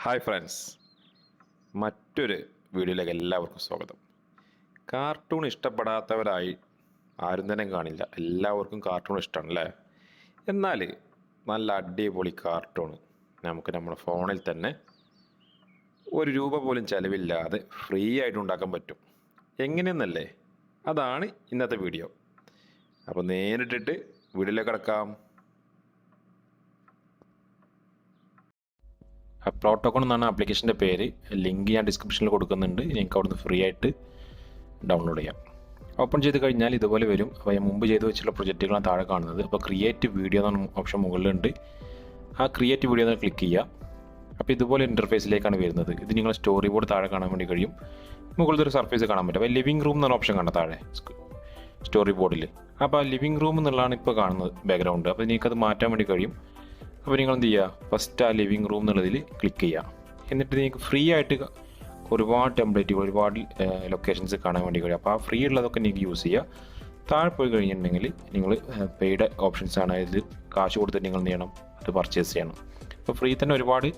Hi friends, മറ്റൊരു വീഡിയോയിലേക്ക് എല്ലാവർക്കും സ്വാഗതം. കാർട്ടൂൺ ഇഷ്ടപ്പെടാത്തവരായി ആരും തന്നെ കാണില്ല. എല്ലാവർക്കും കാർട്ടൂൺ ഇഷ്ടമാണ് അല്ലേ? എന്നാൽ നല്ല അടിപൊളി കാർട്ടൂൺ നമുക്ക് നമ്മുടെ ഫോണിൽ തന്നെ ₹1 പോലും ചിലവില്ലാതെ ഫ്രീ ആയിട്ട് ഉണ്ടാക്കാൻ പറ്റും. എങ്ങനെയെന്നല്ലേ? അതാണ് ഇന്നത്തെ വീഡിയോ. അപ്പോൾ നേരിട്ടിട്ട് വീഡിയോയിലേക്ക് കിടക്കാം. പ്ലോട്ടോകോൺ എന്നാണ് ആപ്ലിക്കേഷൻ്റെ പേര്. ലിങ്ക് ഞാൻ ഡിസ്ക്രിപ്ഷനിൽ കൊടുക്കുന്നുണ്ട്. നിങ്ങൾക്ക് അവിടുന്ന് ഫ്രീ ആയിട്ട് ഡൗൺലോഡ് ചെയ്യാം. ഓപ്പൺ ചെയ്ത് കഴിഞ്ഞാൽ ഇതുപോലെ വരും. അപ്പോൾ ഞാൻ മുമ്പ് ചെയ്ത് വെച്ചിട്ടുള്ള പ്രൊജക്റ്റുകളാണ് താഴെ കാണുന്നത്. അപ്പോൾ ക്രിയേറ്റ് വീഡിയോ എന്ന ഓപ്ഷൻ മുകളിലുണ്ട്. ആ ക്രിയേറ്റ് വീഡിയോ എന്ന് ക്ലിക്ക് ചെയ്യുക. അപ്പോൾ ഇതുപോലെ ഇൻ്റർഫേസിലേക്കാണ് വരുന്നത്. ഇത് നിങ്ങൾ സ്റ്റോറി ബോർഡ് താഴെ കാണാൻ വേണ്ടി കഴിയും. മുകളിലൊരു സർഫേസ് കാണാൻ പറ്റും. അപ്പോൾ ലിവിംഗ് റൂം എന്ന ഓപ്ഷൻ കണ്ട താഴെ സ്റ്റോറി ബോർഡിൽ. അപ്പോൾ ആ ലിവിംഗ് റൂം എന്നുള്ളതാണ് ഇപ്പോൾ കാണുന്നത് ബാക്ക്ഗ്രൗണ്ട്. അപ്പോൾ നിങ്ങൾക്കത് മാറ്റാൻ വേണ്ടി കഴിയും. അപ്പോൾ നിങ്ങൾ എന്ത് ചെയ്യുക, ഫസ്റ്റ് ആ ലിവിംഗ് റൂം എന്നുള്ളതിൽ ക്ലിക്ക് ചെയ്യുക. എന്നിട്ട് നിങ്ങൾക്ക് ഫ്രീ ആയിട്ട് ഒരുപാട് ടെംപ്ലേറ്റുകൾ, ഒരുപാട് ലൊക്കേഷൻസ് കാണാൻ വേണ്ടി കഴിയും. അപ്പോൾ ആ ഫ്രീ ഉള്ളതൊക്കെ നിങ്ങൾക്ക് യൂസ് ചെയ്യുക. താഴെ പോയി കഴിഞ്ഞിട്ടുണ്ടെങ്കിൽ നിങ്ങൾ പെയ്ഡ് ഓപ്ഷൻസ് ആണ്. ഇതിൽ കാശ് കൊടുത്തിട്ട് നിങ്ങൾ എന്ത് ചെയ്യണം, അത് പർച്ചേസ് ചെയ്യണം. അപ്പോൾ ഫ്രീ തന്നെ ഒരുപാട്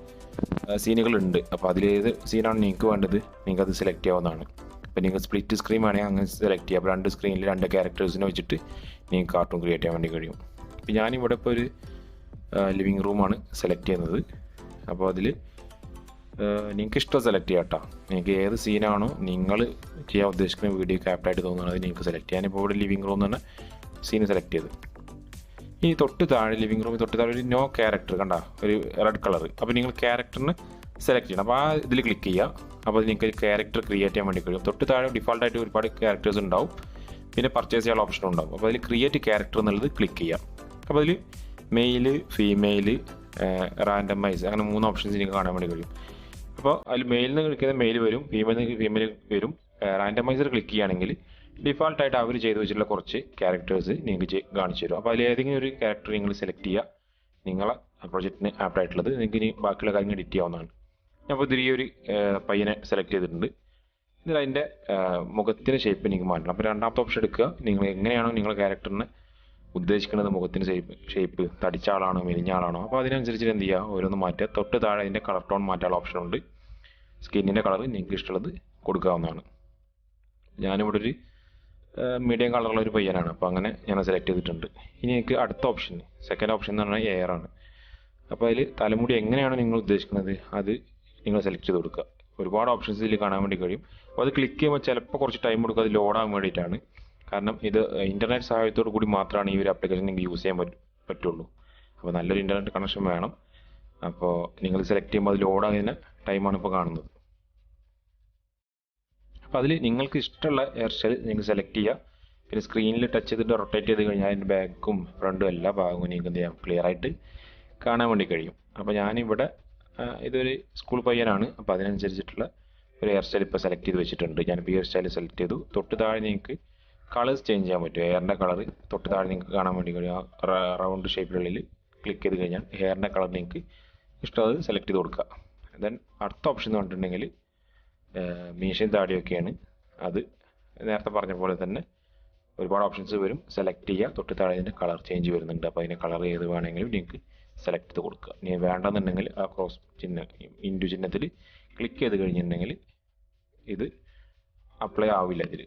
സീനുകളുണ്ട്. അപ്പോൾ അതിലേത് സീനാണ് നിങ്ങൾക്ക് വേണ്ടത്, നിങ്ങൾക്ക് അത് സെലക്ട് ചെയ്യാവുന്നതാണ്. അപ്പോൾ നിങ്ങൾക്ക് സ്പ്ലിറ്റ് സ്ക്രീൻ വേണമെങ്കിൽ അങ്ങനെ സെലക്ട് ചെയ്യാം. അപ്പോൾ 2 സ്ക്രീനിൽ 2 ക്യാരക്ടേഴ്സിനെ വെച്ചിട്ട് നിങ്ങൾക്ക് കാർട്ടൂൺ ക്രിയേറ്റ് ചെയ്യാൻ വേണ്ടി കഴിയും. അപ്പോൾ ഞാനിവിടെ ഇപ്പോൾ ഒരു ലിവിങ് റൂമാണ് സെലക്ട് ചെയ്യുന്നത്. അപ്പോൾ അതിൽ നിങ്ങൾക്ക് ഇഷ്ടം സെലക്ട് ചെയ്യാം കേട്ടോ. നിങ്ങൾക്ക് ഏത് സീനാണോ നിങ്ങൾ ചെയ്യാൻ ഉദ്ദേശിക്കുന്ന വീഡിയോ ആപ്റ്റായിട്ട് തോന്നുന്നത് നിങ്ങൾക്ക് സെലക്ട് ചെയ്യാൻ. ഇപ്പോൾ ഇവിടെ ലിവിങ് റൂം തന്നെ സീന് സെലക്ട് ചെയ്ത്. ഈ തൊട്ട് താഴെ ലിവിങ് റൂമിൽ തൊട്ട് താഴെ ഒരു നോ ക്യാരക്ടർ കണ്ട, ഒരു റെഡ് കളർ. അപ്പോൾ നിങ്ങൾ ക്യാരക്ടറിന് സെലക്ട് ചെയ്യണം. അപ്പോൾ ആ ഇതിൽ ക്ലിക്ക് ചെയ്യുക. അപ്പോൾ നിങ്ങൾക്ക് ഒരു ക്യാരക്ടർ ക്രിയേറ്റ് ചെയ്യാൻ വേണ്ടി കഴിയും. തൊട്ട് താഴെ ഡിഫോൾട്ടായിട്ട് ഒരുപാട് ക്യാരക്ടേഴ്സ് ഉണ്ടാവും. പിന്നെ പർച്ചേസ് ചെയ്യാനുള്ള ഓപ്ഷൻ ഉണ്ടാവും. അപ്പോൾ അതിൽ ക്രിയേറ്റ് ക്യാരക്ടർ എന്നുള്ളത് ക്ലിക്ക് ചെയ്യാം. അപ്പോൾ അതിൽ മെയില്, ഫീമെയിൽ, റാൻഡമൈസ്, അങ്ങനെ 3 ഓപ്ഷൻസ് നിങ്ങൾക്ക് കാണാൻ വേണ്ടി കഴിയും. അപ്പോൾ അതിൽ മെയിലിൽ നിന്ന് ക്ലിക്ക് ചെയ്താൽ മെയിൽ വരും, ഫീമെയിൽ വരും. റാൻഡമൈസർ ക്ലിക്ക് ചെയ്യുകയാണെങ്കിൽ ഡിഫാൾട്ടായിട്ട് അവർ ചെയ്ത് വെച്ചിട്ടുള്ള കുറച്ച് ക്യാരക്ടേഴ്സ് നിങ്ങൾക്ക് കാണിച്ചു തരും. അപ്പോൾ അതിൽ ഏതെങ്കിലും ഒരു ക്യാരക്ടർ നിങ്ങൾ സെലക്ട് ചെയ്യുക, നിങ്ങളെ പ്രൊജക്റ്റിന് ആപ്റ്റായിട്ടുള്ളത്. നിങ്ങൾക്ക് ഇനി ബാക്കിയുള്ള കാര്യങ്ങൾ എഡിറ്റ് ചെയ്യാവുന്നതാണ്. അപ്പോൾ ഇതിൽ ഈ ഒരു പയ്യനെ സെലക്ട് ചെയ്തിട്ടുണ്ട്. ഇതിൽ അതിൻ്റെ മുഖത്തിന് ഷേപ്പ് നിങ്ങൾക്ക് മാറ്റണം. അപ്പോൾ രണ്ടാമത്തെ ഓപ്ഷൻ എടുക്കുക. നിങ്ങൾ എങ്ങനെയാണോ നിങ്ങളുടെ ക്യാരക്ടറിന് ഉദ്ദേശിക്കുന്നത്, മുഖത്തിന് ഷേപ്പ്, തടിച്ച ആളാണോ മെലിഞ്ഞ ആളാണോ, അപ്പോൾ അതിനനുസരിച്ച് എന്ത് ചെയ്യുക, ഓരോന്ന് മാറ്റുക. തൊട്ട് താഴെ അതിൻ്റെ കളർ ടോൺ മാറ്റാനുള്ള ഓപ്ഷൻ ഉണ്ട്. സ്കിന്നിൻ്റെ കളർ നിങ്ങൾക്ക് ഇഷ്ടമുള്ളത് കൊടുക്കാവുന്നതാണ്. ഞാനിവിടെ ഒരു മീഡിയം കളറുള്ള ഒരു പയ്യനാണ്. അപ്പോൾ അങ്ങനെ ഞാൻ സെലക്ട് ചെയ്തിട്ടുണ്ട്. ഇനി എനിക്ക് അടുത്ത ഓപ്ഷൻ, സെക്കൻഡ് ഓപ്ഷൻ എന്ന് പറഞ്ഞാൽ എയർ ആണ്. അപ്പോൾ അതിൽ തലമുടി എങ്ങനെയാണോ നിങ്ങൾ ഉദ്ദേശിക്കുന്നത് അത് നിങ്ങൾ സെലക്ട് ചെയ്ത് കൊടുക്കുക. ഒരുപാട് ഓപ്ഷൻസ് ഇതിൽ കാണാൻ വേണ്ടി കഴിയും. അപ്പോൾ അത് ക്ലിക്ക് ചെയ്യുമ്പോൾ ചിലപ്പോൾ കുറച്ച് ടൈം കൊടുക്കുക, അത് ലോഡാകാൻ വേണ്ടിയിട്ടാണ്. കാരണം ഇത് ഇൻ്റർനെറ്റ് സഹായത്തോടു കൂടി മാത്രമാണ് ഈ ഒരു ആപ്ലിക്കേഷൻ നിങ്ങൾക്ക് യൂസ് ചെയ്യാൻ പറ്റുള്ളൂ. അപ്പോൾ നല്ലൊരു ഇൻ്റർനെറ്റ് കണക്ഷൻ വേണം. അപ്പോൾ നിങ്ങൾ സെലക്ട് ചെയ്യുമ്പോൾ അത് ലോഡാകുന്ന ടൈമാണ് ഇപ്പോൾ കാണുന്നത്. അപ്പോൾ അതിൽ നിങ്ങൾക്ക് ഇഷ്ടമുള്ള ഹെയർ സ്റ്റൈൽ നിങ്ങൾ സെലക്ട് ചെയ്യുക. പിന്നെ സ്ക്രീനിൽ ടച്ച് ചെയ്തിട്ട് റൊട്ടേറ്റ് ചെയ്ത് കഴിഞ്ഞാൽ അതിൻ്റെ ബാക്കും ഫ്രണ്ടും എല്ലാ ഭാഗവും നിങ്ങൾക്ക് എന്ത് ചെയ്യാം, ക്ലിയർ ആയിട്ട് കാണാൻ വേണ്ടി കഴിയും. അപ്പോൾ ഞാനിവിടെ ഇതൊരു സ്കൂൾ പയ്യനാണ്. അപ്പോൾ അതിനനുസരിച്ചിട്ടുള്ള ഒരു ഹെയർ സ്റ്റൈൽ ഇപ്പോൾ സെലക്ട് ചെയ്ത് വെച്ചിട്ടുണ്ട്. ഞാനിപ്പോൾ ഈ ഹെയർ സ്റ്റൈൽ സെലക്ട് ചെയ്തു. തൊട്ട് താഴെ നിങ്ങൾക്ക് കളേഴ്സ് ചേഞ്ച് ചെയ്യാൻ പറ്റും. ഹെയറിൻ്റെ കളർ തൊട്ട് താഴെ നിങ്ങൾക്ക് കാണാൻ വേണ്ടി കഴിയും. ആ റൗണ്ട് ഷേപ്പിനുള്ളിൽ ക്ലിക്ക് ചെയ്ത് കഴിഞ്ഞാൽ ഹെയറിൻ്റെ കളർ നിങ്ങൾക്ക് ഇഷ്ടമുള്ളത് സെലക്ട് ചെയ്ത് കൊടുക്കുക. ദെൻ അടുത്ത ഓപ്ഷൻ എന്ന് പറഞ്ഞിട്ടുണ്ടെങ്കിൽ മീശയും താടിയൊക്കെയാണ്. അത് നേരത്തെ പറഞ്ഞ പോലെ തന്നെ ഒരുപാട് ഓപ്ഷൻസ് വരും. സെലക്ട് ചെയ്യുക. തൊട്ട് താഴെ ഇതിൻ്റെ കളർ ചേഞ്ച് വരുന്നുണ്ട്. അപ്പോൾ അതിൻ്റെ കളർ ഏത് വേണമെങ്കിലും നിങ്ങൾക്ക് സെലക്ട് ചെയ്ത് കൊടുക്കുക. ഇനി വേണ്ടെന്നുണ്ടെങ്കിൽ ആ ക്രോസ് ചിഹ്നം, ഇൻറ്റു ചിഹ്നത്തിൽ ക്ലിക്ക് ചെയ്ത് കഴിഞ്ഞിട്ടുണ്ടെങ്കിൽ ഇത് അപ്ലൈ ആവില്ല ഇതിൽ.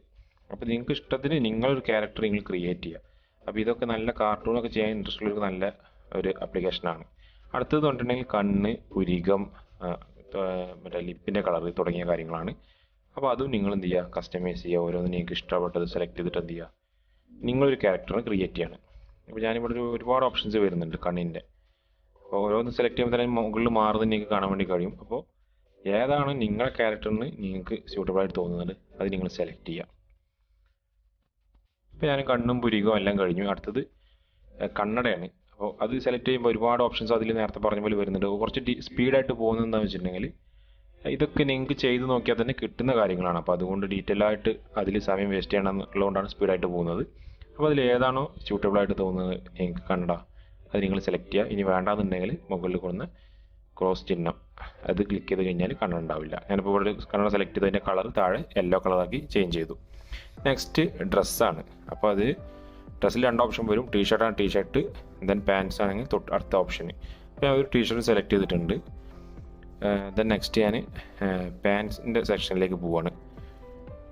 അപ്പോൾ നിങ്ങൾക്ക് ഇഷ്ടത്തിന് നിങ്ങളൊരു ക്യാരക്ടർ നിങ്ങൾ ക്രിയേറ്റ് ചെയ്യുക. അപ്പോൾ ഇതൊക്കെ നല്ല കാർട്ടൂണൊക്കെ ചെയ്യാൻ ഇൻട്രസ്റ്റ് ഉള്ളൊരു നല്ല ഒരു ആപ്ലിക്കേഷനാണ്. അടുത്തത് പറഞ്ഞിട്ടുണ്ടെങ്കിൽ കണ്ണ്, പുരികം, മറ്റേ ലിപ്പിൻ്റെ കളർ തുടങ്ങിയ കാര്യങ്ങളാണ്. അപ്പോൾ അതും നിങ്ങൾ എന്ത് ചെയ്യുക, കസ്റ്റമൈസ് ചെയ്യുക. ഓരോന്ന് നിങ്ങൾക്ക് ഇഷ്ടപ്പെട്ടത് സെലക്ട് ചെയ്തിട്ട് എന്ത് ചെയ്യുക, നിങ്ങളൊരു ക്യാരക്ടറിനെ ക്രിയേറ്റ് ചെയ്യണം. അപ്പോൾ ഞാനിവിടെ ഒരുപാട് ഓപ്ഷൻസ് വരുന്നുണ്ട് കണ്ണിൻ്റെ. അപ്പോൾ ഓരോന്ന് സെലക്ട് ചെയ്യുമ്പോൾ തന്നെ മുകളിൽ മാറുന്നത് നിങ്ങൾക്ക് കാണാൻ വേണ്ടി കഴിയും. അപ്പോൾ ഏതാണ് നിങ്ങളുടെ ക്യാരക്ടറിന് നിങ്ങൾക്ക് സ്യൂട്ടബിളായിട്ട് തോന്നുന്നത് അത് നിങ്ങൾ സെലക്ട് ചെയ്യുക. ഇപ്പോൾ ഞാൻ കണ്ണും പുരികവും എല്ലാം കഴിഞ്ഞു. അടുത്തത് കണ്ണടയാണ്. അപ്പോൾ അത് സെലക്ട് ചെയ്യുമ്പോൾ ഒരുപാട് ഓപ്ഷൻസ് അതിൽ നേരത്തെ പറഞ്ഞ പോലെ വരുന്നുണ്ട്. കുറച്ച് സ്പീഡായിട്ട് പോകുന്നത് എന്താണെന്ന് വെച്ചിട്ടുണ്ടെങ്കിൽ ഇതൊക്കെ നിങ്ങൾക്ക് ചെയ്ത് നോക്കിയാൽ തന്നെ കിട്ടുന്ന കാര്യങ്ങളാണ്. അപ്പോൾ അതുകൊണ്ട് ഡീറ്റെയിൽ ആയിട്ട് അതിൽ സമയം വേസ്റ്റ് ചെയ്യണം എന്നുള്ളതുകൊണ്ടാണ് സ്പീഡായിട്ട് പോകുന്നത്. അപ്പോൾ അതിൽ ഏതാണോ സ്യൂട്ടബിളായിട്ട് തോന്നുന്നത് നിങ്ങൾക്ക് കണ്ണട അത് നിങ്ങൾ സെലക്ട് ചെയ്യുക. ഇനി വേണ്ടാന്നുണ്ടെങ്കിൽ മുകളിൽ കൊടുന്ന ക്രോസ് ചിഹ്നം അത് ക്ലിക്ക് ചെയ്ത് കഴിഞ്ഞാൽ കണ്ണട ഉണ്ടാവില്ല. ഞാനിപ്പോൾ ഇവിടെ കണ്ണട സെലക്ട് ചെയ്തതിൻ്റെ കളർ താഴെ യെല്ലോ കളറാക്കി ചേഞ്ച് ചെയ്തു. നെക്സ്റ്റ് ഡ്രസ്സാണ്. അപ്പോൾ അത് ഡ്രസ്സിൽ 2 ഓപ്ഷൻ വരും. ടീഷർട്ടാണ് ടീഷർട്ട്, ദെൻ പാൻസ് ആണെങ്കിൽ തൊട്ട് അടുത്ത ഓപ്ഷന്. അപ്പോൾ ഞാൻ ഒരു ടീഷർട്ട് സെലക്ട് ചെയ്തിട്ടുണ്ട്. ദെൻ നെക്സ്റ്റ് ഞാൻ പാൻസിൻ്റെ സെക്ഷനിലേക്ക് പോവാണ്.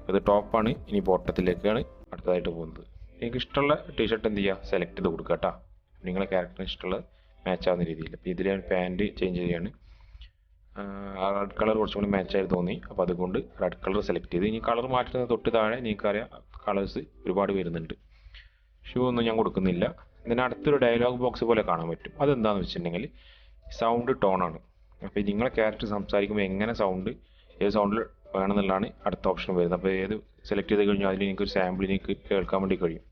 അത് ടോപ്പാണ്. ഇനി ബോട്ടത്തിലേക്കാണ് അടുത്തതായിട്ട് പോകുന്നത്. നിങ്ങൾക്ക് ഇഷ്ടമുള്ള ടീഷർട്ട് എന്ത് ചെയ്യുക, സെലക്ട് ചെയ്ത് കൊടുക്കുക കേട്ടോ, നിങ്ങളെ ക്യാരക്ടറിന് ഇഷ്ടമുള്ള മാച്ച് ആവുന്ന രീതിയിൽ. അപ്പോൾ ഇതിൽ ഞാൻ പാൻറ്റ് ചേഞ്ച് ചെയ്യുകയാണ്. റെഡ് കളർ കുറച്ചും കൂടി മാച്ചായിട്ട് തോന്നി, അപ്പോൾ അതുകൊണ്ട് റെഡ് കളർ സെലക്ട് ചെയ്ത്. ഇനി കളർ മാറ്റുന്നത് തൊട്ട് താഴെ നിങ്ങൾക്കറിയാം കളേഴ്സ് ഒരുപാട് വരുന്നുണ്ട്. ഷൂ ഒന്നും ഞാൻ കൊടുക്കുന്നില്ല. ഇതിന് അടുത്തൊരു ഡയലോഗ് ബോക്സ് പോലെ കാണാൻ പറ്റും. അതെന്താണെന്ന് വെച്ചിട്ടുണ്ടെങ്കിൽ സൗണ്ട് ടോണാണ്. അപ്പോൾ നിങ്ങളെ ക്യാരക്ടർ സംസാരിക്കുമ്പോൾ എങ്ങനെ സൗണ്ട്, ഏത് സൗണ്ടിൽ വേണമെന്നുള്ളതാണ് അടുത്ത ഓപ്ഷൻ വരുന്നത്. അപ്പോൾ ഏത് സെലക്ട് ചെയ്ത് കഴിഞ്ഞാൽ അതിൽ എനിക്കൊരു സാമ്പിൾ എനിക്ക് കേൾക്കാൻ വേണ്ടി കഴിയും.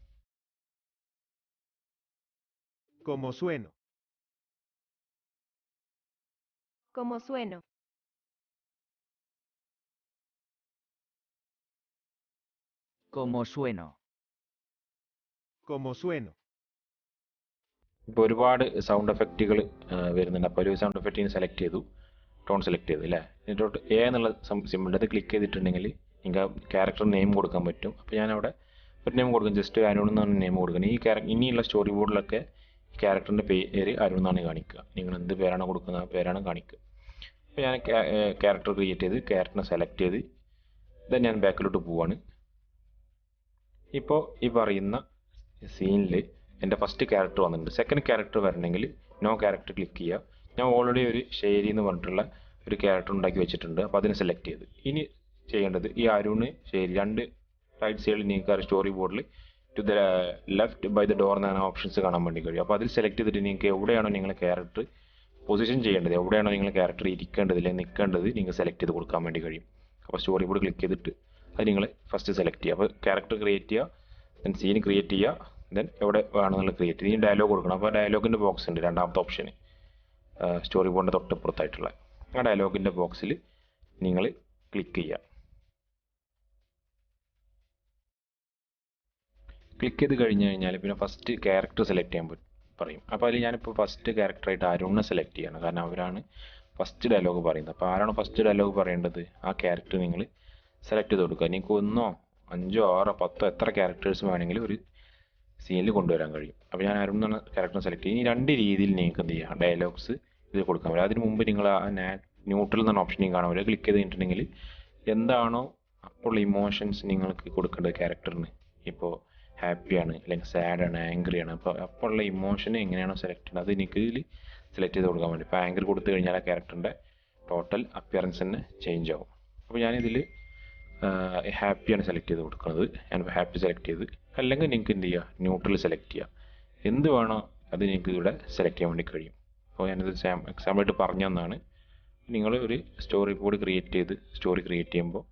Como sueno. Como sueno. Como sueno. Como sueno. ഇപ്പോൾ ഒരുപാട് സൗണ്ട് എഫക്റ്റുകൾ വരുന്നുണ്ട്. അപ്പോൾ ഒരു സൗണ്ട് എഫക്റ്റിന് സെലക്ട് ചെയ്തു, ടോൺ സെലക്ട് ചെയ്തു അല്ലേ. എന്നിട്ട് എ എന്നുള്ള സിമ്പിൾ അത് ക്ലിക്ക് ചെയ്തിട്ടുണ്ടെങ്കിൽ നിങ്ങൾക്ക് ക്യാരക്ടർ നെയിം കൊടുക്കാൻ പറ്റും. അപ്പോൾ ഞാനവിടെ ഒരു നെയിം കൊടുക്കും, ജസ്റ്റ് അരുൺ എന്നാണ് നെയിം കൊടുക്കുന്നത്. ഇനിയുള്ള സ്റ്റോറി ബോർഡിലൊക്കെ ഈ ക്യാരക്ടറിൻ്റെ പേര് അരുൺ എന്നാണ് കാണിക്കുക. നിങ്ങൾ എന്ത് പേരാണോ കൊടുക്കുന്നത് ആ പേരാണ് കാണിക്കുക. അപ്പോൾ ഞാൻ ക്യാരക്ടർ ക്രിയേറ്റ് ചെയ്ത് ക്യാരക്ടറിനെ സെലക്ട് ചെയ്ത് ദെൻ ഞാൻ ബാക്കിലോട്ട് പോവാണ്. ഇപ്പോൾ ഈ പറയുന്ന സീനിൽ എൻ്റെ ഫസ്റ്റ് ക്യാരക്ടർ വന്നിട്ടുണ്ട്. സെക്കൻഡ് ക്യാരക്ടർ വരണമെങ്കിൽ നോ ക്യാരക്ടർ ക്ലിക്ക് ചെയ്യുക. ഞാൻ ഓൾറെഡി ഒരു ശരി എന്ന് പറഞ്ഞിട്ടുള്ള ഒരു ക്യാരക്ടർ ഉണ്ടാക്കി വെച്ചിട്ടുണ്ട്. അപ്പോൾ അതിനെ സെലക്ട് ചെയ്ത് ഇനി ചെയ്യേണ്ടത് ഈ അരുണ് ശരി രണ്ട് റൈറ്റ് സൈഡിൽ നിങ്ങൾക്ക് സ്റ്റോറി ബോർഡിൽ to the left by the door എന്നാണ് ഓപ്ഷൻസ് കാണാൻ വേണ്ടി കഴിയും. അപ്പോൾ അതിൽ സെലക്ട് ചെയ്തിട്ട് നിങ്ങൾക്ക് എവിടെയാണോ നിങ്ങളെ ക്യാരക്ടർ പൊസിഷൻ ചെയ്യേണ്ടത്, എവിടെയാണോ നിങ്ങളെ ക്യാരക്ടർ ഇരിക്കേണ്ടത് അല്ലെങ്കിൽ നിൽക്കേണ്ടത് നിങ്ങൾ സെലക്ട് ചെയ്ത് കൊടുക്കാൻ വേണ്ടി കഴിയും. അപ്പോൾ സ്റ്റോറി ബോർഡ് ക്ലിക്ക് ചെയ്തിട്ട് അത് നിങ്ങൾ ഫസ്റ്റ് സെലക്ട് ചെയ്യുക. അപ്പോൾ ക്യാരക്ടർ ക്രിയേറ്റ് ചെയ്യുക, ദെൻ സീൻ ക്രിയേറ്റ് ചെയ്യുക, ദെൻ എവിടെ വേണമെന്നുള്ള ക്രിയേറ്റ് ചെയ്ത് ഇനി ഡയലോഗ് കൊടുക്കണം. അപ്പോൾ ഡയലോഗിൻ്റെ ബോക്സ് ഉണ്ട്, രണ്ടാമത്തെ ഓപ്ഷന് സ്റ്റോറി ബോർഡിൻ്റെ തൊട്ടപ്പുറത്തായിട്ടുള്ള ആ ഡയലോഗിൻ്റെ ബോക്സിൽ നിങ്ങൾ ക്ലിക്ക് ചെയ്യുക. ക്ലിക്ക് ചെയ്ത് കഴിഞ്ഞ് കഴിഞ്ഞാൽ പിന്നെ ഫസ്റ്റ് ക്യാരക്ടർ സെലക്ട് ചെയ്യാൻ പറയും. അപ്പോൾ അതിൽ ഞാനിപ്പോൾ ഫസ്റ്റ് ക്യാരക്ടറായിട്ട് അരുണിനെ സെലക്ട് ചെയ്യണം, കാരണം അവരാണ് ഫസ്റ്റ് ഡയലോഗ് പറയുന്നത്. അപ്പോൾ ആരാണോ ഫസ്റ്റ് ഡയലോഗ് പറയേണ്ടത് ആ ക്യാരക്ടർ നിങ്ങൾ സെലക്ട് ചെയ്ത് കൊടുക്കുക. നിങ്ങൾക്ക് 1, 5, 6, 10 എത്ര ക്യാരക്ടേഴ്സ് വേണമെങ്കിലും ഒരു സീനിൽ കൊണ്ടുവരാൻ കഴിയും. അപ്പോൾ ഞാൻ അരുൺ എന്ന ക്യാരക്ടറിനെ സെലക്ട് ചെയ്യും. ഈ രണ്ട് രീതിയിൽ നിങ്ങൾക്ക് എന്ത് ചെയ്യാം, ഡയലോഗ്സ് ഇത് കൊടുക്കാൻ പറ്റും. അതിന് മുമ്പ് നിങ്ങൾ ആ ന്യൂട്രൽ എന്ന ഓപ്ഷൻ കാണാൻ പറ്റും. ക്ലിക്ക് ചെയ്ത് കഴിഞ്ഞിട്ടുണ്ടെങ്കിൽ എന്താണോ അപ്പോൾ ഇമോഷൻസ് നിങ്ങൾക്ക് കൊടുക്കേണ്ടത് ക്യാരക്ടറിന്, ഇപ്പോൾ ഹാപ്പിയാണ് അല്ലെങ്കിൽ സാഡാണ് ആംഗ്രിയാണ്, അപ്പോൾ ഉള്ള ഇമോഷൻ എങ്ങനെയാണോ സെലക്ട് ചെയ്യുന്നത് അത് എനിക്ക് ഇതിൽ സെലക്ട് ചെയ്ത് കൊടുക്കാൻ വേണ്ടി. ഇപ്പോൾ ആംഗ്രി കൊടുത്തു കഴിഞ്ഞാൽ ആ ക്യാരക്ടറിൻ്റെ ടോട്ടൽ അപ്പിയറൻസ് തന്നെ ചേഞ്ച് ആവും. അപ്പോൾ ഞാനിതിൽ ഹാപ്പിയാണ് സെലക്ട് ചെയ്ത് കൊടുക്കുന്നത്. ഞാൻ ഹാപ്പി സെലക്ട് ചെയ്ത്, അല്ലെങ്കിൽ നിങ്ങൾക്ക് എന്ത് ചെയ്യുക, ന്യൂട്രൽ സെലക്ട് ചെയ്യുക. എന്ത് വേണോ അത് നിങ്ങൾക്ക് ഇവിടെ സെലക്ട് ചെയ്യാൻ വേണ്ടി കഴിയും. അപ്പോൾ ഞാനിത് എക്സാമ്പിളായിട്ട് പറഞ്ഞു തന്നാണ്. നിങ്ങൾ ഒരു സ്റ്റോറി ബോർഡ് ക്രിയേറ്റ് ചെയ്ത് സ്റ്റോറി ക്രിയേറ്റ് ചെയ്യുമ്പോൾ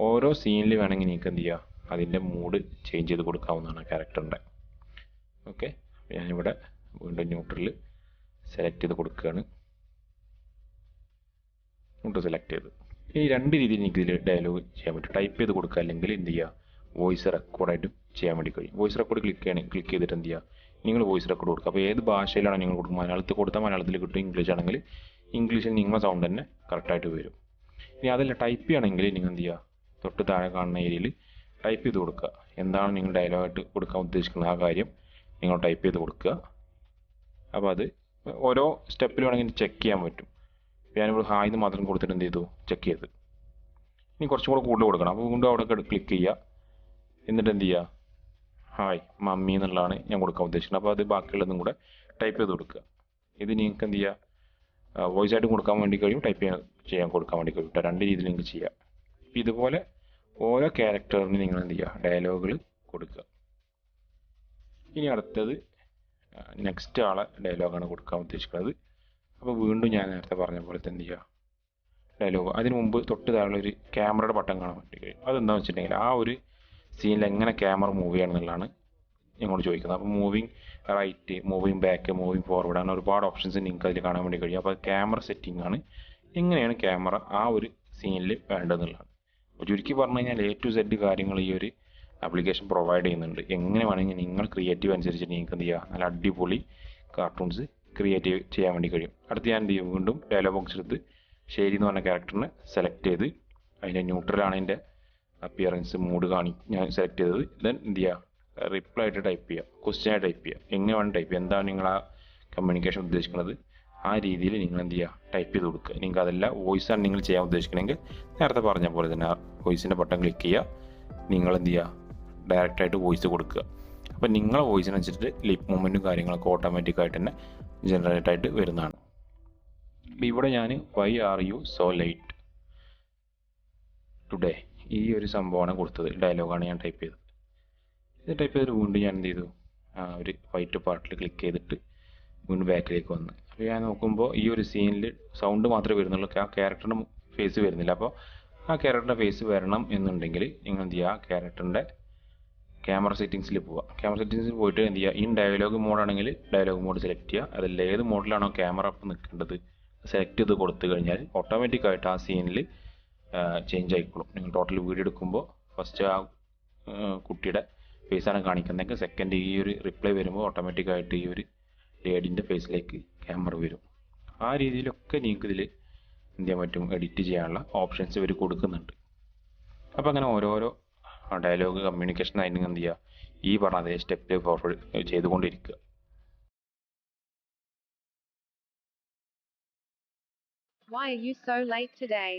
ഓരോ സീനിൽ വേണമെങ്കിൽ നിങ്ങൾക്ക് എന്ത് ചെയ്യുക, അതിൻ്റെ മൂഡ് ചേഞ്ച് ചെയ്ത് കൊടുക്കാവുന്നതാണ് ക്യാരക്ടറിൻ്റെ. ഓക്കെ, ഞാനിവിടെ വീണ്ടും ന്യൂട്രൽ സെലക്ട് ചെയ്ത് കൊടുക്കുകയാണ്. ന്യൂട്രൽ സെലക്ട് ചെയ്ത് ഈ രണ്ട് രീതിയിൽ എനിക്ക് ഇതിൽ ഡയലോഗ് ചെയ്യാൻ പറ്റും. ടൈപ്പ് ചെയ്ത് കൊടുക്കുക, അല്ലെങ്കിൽ എന്ത് ചെയ്യുക, വോയിസ് റെക്കോർഡായിട്ടും ചെയ്യാൻ വേണ്ടി കഴിയും. വോയിസ് റെക്കോർഡ് ക്ലിക്ക് ചെയ്തിട്ട് എന്ത് ചെയ്യുക, നിങ്ങൾ വോയിസ് റെക്കോർഡ് കൊടുക്കുക. അപ്പോൾ ഏത് ഭാഷയിലാണ് നിങ്ങൾ കൊടുക്കുക, മലയാളത്തിൽ കൊടുത്താൽ മലയാളത്തിൽ കിട്ടും, ഇംഗ്ലീഷ് ആണെങ്കിൽ ഇംഗ്ലീഷിൽ നിങ്ങളുടെ സൗണ്ട് തന്നെ കറക്റ്റായിട്ട് വരും. ഇനി അതല്ല ടൈപ്പ് ചെയ്യണമെങ്കിൽ നിങ്ങൾ എന്ത് ചെയ്യുക, തൊട്ട് താഴെ കാണുന്ന ഏരിയയിൽ ടൈപ്പ് ചെയ്ത് കൊടുക്കുക. എന്താണ് നിങ്ങൾ ഡയലോഗായിട്ട് കൊടുക്കാൻ ഉദ്ദേശിക്കുന്നത് ആ കാര്യം നിങ്ങൾ ടൈപ്പ് ചെയ്ത് കൊടുക്കുക. അപ്പോൾ അത് ഓരോ സ്റ്റെപ്പിൽ വേണമെങ്കിൽ ചെക്ക് ചെയ്യാൻ പറ്റും. ഞാനിവിടെ ഹായ് എന്ന് മാത്രം കൊടുത്തിട്ട് എന്ത് ചെയ്തു, ചെക്ക് ചെയ്ത്. ഇനി കുറച്ചും കൂടെ കൂടുതൽ കൊടുക്കണം. അപ്പോൾ വീണ്ടും അവിടെ ക്ലിക്ക് ചെയ്യുക, എന്നിട്ട് എന്ത് ചെയ്യുക, ഹായ് മമ്മി എന്നുള്ളതാണ് ഞാൻ കൊടുക്കാൻ ഉദ്ദേശിക്കുന്നത്. അപ്പോൾ അത് ബാക്കിയുള്ളതും കൂടെ ടൈപ്പ് ചെയ്ത് കൊടുക്കുക. ഇത് നിങ്ങൾക്ക് എന്ത് ചെയ്യുക, വോയിസ് ആയിട്ട് കൊടുക്കാൻ വേണ്ടി കഴിയും, ടൈപ്പ് ചെയ്യാൻ കൊടുക്കാൻ വേണ്ടി കഴിയും. രണ്ട് രീതിയിൽ നിങ്ങൾക്ക് ചെയ്യാം. ഇതുപോലെ ഓരോ ക്യാരക്ടറിന് നിങ്ങൾ എന്ത് ചെയ്യുക, ഡയലോഗുകൾ കൊടുക്കുക. ഇനി അടുത്തത് നെക്സ്റ്റ് ആളെ ഡയലോഗാണ് കൊടുക്കാൻ ഉദ്ദേശിക്കുന്നത്. അപ്പോൾ വീണ്ടും ഞാൻ നേരത്തെ പറഞ്ഞ പോലെ എന്ത് ചെയ്യുക, ഡയലോഗ്. അതിന് മുമ്പ് തൊട്ട് താഴെ ഒരു ക്യാമറയുടെ ബട്ടൺ കാണാൻ വേണ്ടി കഴിയും. അതെന്താണെന്ന് വെച്ചിട്ടുണ്ടെങ്കിൽ ആ ഒരു സീനിൽ എങ്ങനെ ക്യാമറ മൂവ് ചെയ്യണമെന്നുള്ളതാണ് ഞങ്ങളോട് ചോദിക്കുന്നത്. അപ്പോൾ moving right, moving back, moving forward അങ്ങനെ ഒരുപാട് ഓപ്ഷൻസ് നിങ്ങൾക്ക് അതിൽ കാണാൻ വേണ്ടി കഴിയും. അപ്പോൾ ക്യാമറ സെറ്റിംഗ് ആണ്, എങ്ങനെയാണ് ക്യാമറ ആ ഒരു സീനിൽ വേണ്ടതെന്നുള്ളതാണ്. അപ്പോൾ ചുരുക്കി പറഞ്ഞു കഴിഞ്ഞാൽ A to Z കാര്യങ്ങൾ ഈ ഒരു ആപ്ലിക്കേഷൻ പ്രൊവൈഡ് ചെയ്യുന്നുണ്ട്. എങ്ങനെ വേണമെങ്കിൽ നിങ്ങൾ ക്രിയേറ്റീവ് അനുസരിച്ച് നിങ്ങൾക്ക് എന്ത് ചെയ്യുക, നല്ല അടിപൊളി കാർട്ടൂൺസ് ക്രിയേറ്റ് ചെയ്യാൻ വേണ്ടി കഴിയും. അടുത്ത് ഞാൻ എന്ത് ചെയ്യും, വീണ്ടും ഡയലോഗ് ബോക്സ് എടുത്ത് ശരി എന്ന് പറഞ്ഞ ക്യാരക്ടറിനെ സെലക്ട് ചെയ്ത് അതിൻ്റെ ന്യൂട്രലാണ് അതിൻ്റെ അപ്പിയറൻസ് മൂഡ് ഞാൻ സെലക്ട് ചെയ്തത്. ദെൻ എന്ത് ചെയ്യുക, റിപ്ലൈ ആയിട്ട് ടൈപ്പ് ചെയ്യുക, ക്വസ്റ്റ്യൻ ആയിട്ട് ടൈപ്പ് ചെയ്യുക, എങ്ങനെ വേണം ടൈപ്പ് ചെയ്യുക, എന്താണ് നിങ്ങൾ ആ കമ്മ്യൂണിക്കേഷൻ ഉദ്ദേശിക്കുന്നത് ആ രീതിയിൽ നിങ്ങൾ എന്ത് ചെയ്യുക, ടൈപ്പ് ചെയ്ത് കൊടുക്കുക. നിങ്ങൾക്ക് അതല്ല വോയിസാണ് നിങ്ങൾ ചെയ്യാൻ ഉദ്ദേശിക്കണമെങ്കിൽ നേരത്തെ പറഞ്ഞ പോലെ തന്നെ വോയിസിൻ്റെ ബട്ടൺ ക്ലിക്ക് ചെയ്യുക. നിങ്ങൾ എന്ത് ചെയ്യുക, ഡയറക്റ്റായിട്ട് വോയിസ് കൊടുക്കുക. അപ്പോൾ നിങ്ങളെ വോയിസിനനുസരിച്ചിട്ട് ലിപ്പ് മൂവ്മെൻറ്റും കാര്യങ്ങളൊക്കെ ഓട്ടോമാറ്റിക്കായിട്ട് തന്നെ ജനറേറ്റ് ആയിട്ട് വരുന്നതാണ്. അപ്പോൾ ഇവിടെ ഞാൻ why are you so late today ഈ ഒരു സംഭവമാണ് കൊടുത്തത്. ഡയലോഗാണ് ഞാൻ ടൈപ്പ് ചെയ്തത്. ഇത് ടൈപ്പ് ചെയ്തിട്ട് വീണ്ടും ഞാൻ എന്ത് ചെയ്തു, ഒരു വൈറ്റ് പാർട്ടിൽ ക്ലിക്ക് ചെയ്തിട്ട് വീണ്ടും ബാക്കിലേക്ക് വന്ന്. അപ്പോൾ ഞാൻ നോക്കുമ്പോൾ ഈ ഒരു സീനിൽ സൗണ്ട് മാത്രമേ വരുന്നുള്ളൂ, ആ ക്യാരക്ടറിൻ്റെ ഫേസ് വരുന്നില്ല. അപ്പോൾ ആ ക്യാരക്ടറിൻ്റെ ഫേസ് വരണം എന്നുണ്ടെങ്കിൽ നിങ്ങൾ എന്ത് ചെയ്യുക, ക്യാരക്ടറിൻ്റെ ക്യാമറ സെറ്റിങ്സിൽ പോവുക. ക്യാമറ സെറ്റിങ്സിൽ പോയിട്ട് എന്ത് ചെയ്യുക, ഇൻ ഡയലോഗ് മോഡാണെങ്കിൽ ഡയലോഗ് മോഡ് സെലക്ട് ചെയ്യുക. അതിൽ ഏത് മോഡിലാണോ ക്യാമറ അപ്പം നിൽക്കേണ്ടത് സെലക്ട് ചെയ്ത് കൊടുത്തു കഴിഞ്ഞാൽ ഓട്ടോമാറ്റിക്കായിട്ട് ആ സീനിൽ ചേഞ്ച് ആയിക്കോളും. നിങ്ങൾ ടോട്ടൽ വീഡിയോ എടുക്കുമ്പോൾ ഫസ്റ്റ് ആ കുട്ടിയുടെ ഫേസാണ് കാണിക്കുന്നതെങ്കിൽ സെക്കൻഡ് ഈ ഒരു റിപ്ലൈ വരുമ്പോൾ ഓട്ടോമാറ്റിക്കായിട്ട് ഈ ഒരു ലേഡിൻ്റെ ഫേസിലേക്ക് ക്യാമറ വരും. ആ രീതിയിലൊക്കെ നിങ്ങൾക്ക് ഇതിൽ എന്ത് ചെയ്യാൻ പറ്റും, എഡിറ്റ് ചെയ്യാനുള്ള ഓപ്ഷൻസ് ഇവർ കൊടുക്കുന്നുണ്ട്. അപ്പോൾ അങ്ങനെ ഓരോരോ ഡയലോഗ് കമ്മ്യൂണിക്കേഷൻ ആയിട്ട് എന്ത് ചെയ്യുക, ഈ പറഞ്ഞ അതേ സ്റ്റെപ്പിൽ ഫോർവേഡ് ചെയ്തുകൊണ്ടിരിക്കുക. Why are you so late today?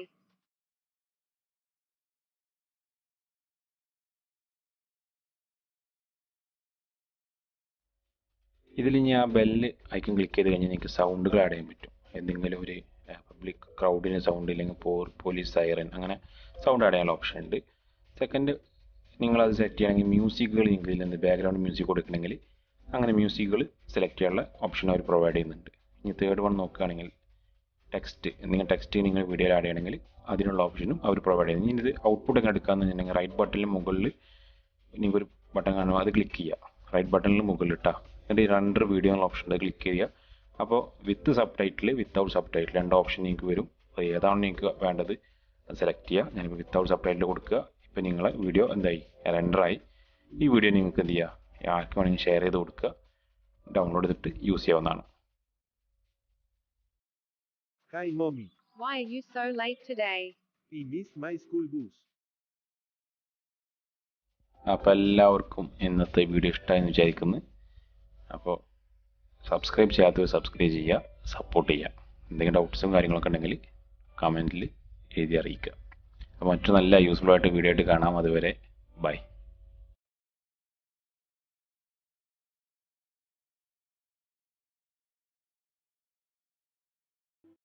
ഇതിൽ ഇനി ആ ബെല്ല് ഐക്കൺ ക്ലിക്ക് ചെയ്ത് കഴിഞ്ഞാൽ നിങ്ങൾക്ക് സൗണ്ടുകൾ ആഡ് ചെയ്യാൻ പറ്റും. എന്തെങ്കിലും ഒരു പബ്ലിക് ക്രൗഡിന് സൗണ്ട് ഇല്ലെങ്കിൽ പോലീസ് സൈറൻ അങ്ങനെ സൗണ്ട് ആഡ് ചെയ്യാനുള്ള ഓപ്ഷൻ ഉണ്ട്. സെക്കൻഡ് നിങ്ങളത് സെലക്ട് ചെയ്യണമെങ്കിൽ മ്യൂസിക്കുകൾ നിങ്ങൾക്ക് എന്ത് ബാക്ക്ഗ്രൗണ്ട് മ്യൂസിക് കൊടുക്കണമെങ്കിൽ അങ്ങനെ മ്യൂസിക്കുകൾ സെലക്ട് ചെയ്യാനുള്ള ഓപ്ഷൻ അവർ പ്രൊവൈഡ് ചെയ്യുന്നുണ്ട്. ഇനി തേർഡ് വൺ നോക്കുകയാണെങ്കിൽ ടെക്സ്റ്റ്, നിങ്ങൾ ടെക്സ്റ്റ് നിങ്ങൾ വീഡിയോയിൽ ആഡ് ചെയ്യണമെങ്കിൽ അതിനുള്ള ഓപ്ഷനും അവർ പ്രൊവൈഡ് ചെയ്യുന്നു. ഇനി ഇത് ഔട്ട്പുട്ട് ഒക്കെ എടുക്കാമെന്നുണ്ടെങ്കിൽ റൈറ്റ് ബട്ടണിൽ മുകളിൽ നിങ്ങൾക്കൊരു ബട്ടൺ കാണുമ്പോൾ അത് ക്ലിക്ക് ചെയ്യുക. റൈറ്റ് ബട്ടണിൽ മുകളിൽ ഇട്ടാൽ എന്നിട്ട് റണ്ടർ വീഡിയോ എന്നുള്ള ഓപ്ഷൻ ക്ലിക്ക് ചെയ്യുക. അപ്പോൾ വിത്ത് sub title without sub title രണ്ട് ഓപ്ഷൻ നിങ്ങൾക്ക് വരും. അപ്പോൾ ഏതാണ് നിങ്ങൾക്ക് വേണ്ടത് അത് സെലക്ട് ചെയ്യുക. ഞാനിപ്പോൾ വിത്തൗട്ട് സബ് ടൈറ്റിൽ കൊടുക്കുക. ഇപ്പോൾ നിങ്ങളെ വീഡിയോ എന്തായി, റെൻഡറായി. ഈ വീഡിയോ നിങ്ങൾക്ക് എന്ത് ചെയ്യുക, ആർക്ക് വേണമെങ്കിൽ ഷെയർ ചെയ്ത് കൊടുക്കുക, ഡൗൺലോഡ് ചെയ്തിട്ട് യൂസ് ചെയ്യാവുന്നതാണ്. Hi mommy, Why are you so late today? I missed my school bus. അപ്പോൾ എല്ലാവർക്കും ഇന്നത്തെ വീഡിയോ ഇഷ്ടമായെന്ന് വിചാരിക്കുന്നു. അപ്പോൾ സബ്സ്ക്രൈബ് ചെയ്യാത്തവർ സബ്സ്ക്രൈബ് ചെയ്യുക, സപ്പോർട്ട് ചെയ്യുക. എന്തെങ്കിലും ഡൗട്ട്സും കാര്യങ്ങളൊക്കെ ഉണ്ടെങ്കിൽ കമൻറ്റിൽ എഴുതി അറിയിക്കുക. അപ്പോൾ മറ്റു നല്ല യൂസ്ഫുൾ ആയിട്ട് വീഡിയോ ആയിട്ട് കാണാം. അതുവരെ ബൈ.